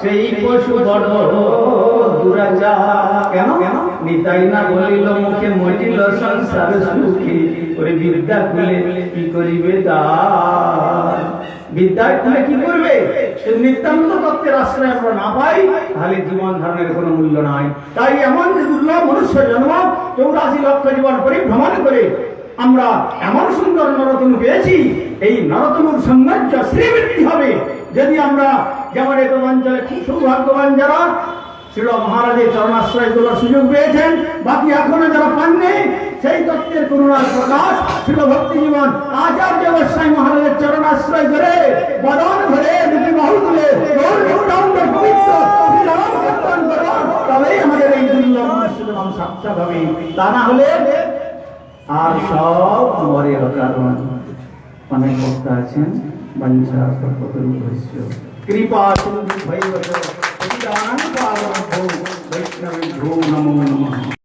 সেই পশু বড় দুরাচার। কেন নিতাই না বলিল মুখে মজিল সংসার সুখী, ওরে বিদ্যা খুলে কি করিবে তার। বিদ্যায় খুলে কি করবে? নিত্যান্ত তত্ত্বের আশ্রয় আমরা না পাই, তাহলে জীবন ধারণের কোনো মূল্য নাই। তাই এমন যে দুর্লভ মনুষ্য জন্ম 84 লক্ষ জীবন পরিভ্রমণ করে আমরা এমন সুন্দর নরতনু পেয়েছি। এই নরতনুর সৌন্দর্য শ্রীবৃদ্ধি হবে যদি আমরা, যেমন এই অঞ্চলে খুব সৌভাগ্যবান যারা শ্রী মহারাজের চরণাশ্রয় তোলার সুযোগ পেয়েছেন, বাকি এখনো যারা পাননি, সেই তত্ত্বের করুণার প্রকাশ ছিল ভক্তি জীবন আচার্য গোস্বামী মহারাজের চরণাশ্রয় করে বদন ভরে দুটি বাহু তুলে পবিত্র শ্রীরাম কীর্তন করুন, তবেই আমাদের এই দুর্লভ মনুষ্যজন্ম সার্থক হবে। তা না হলে আর সব মরের কারণ। অনেক বক্তা আছেন, বাঞ্ছা কৃপা সিন্ধু ভৈরব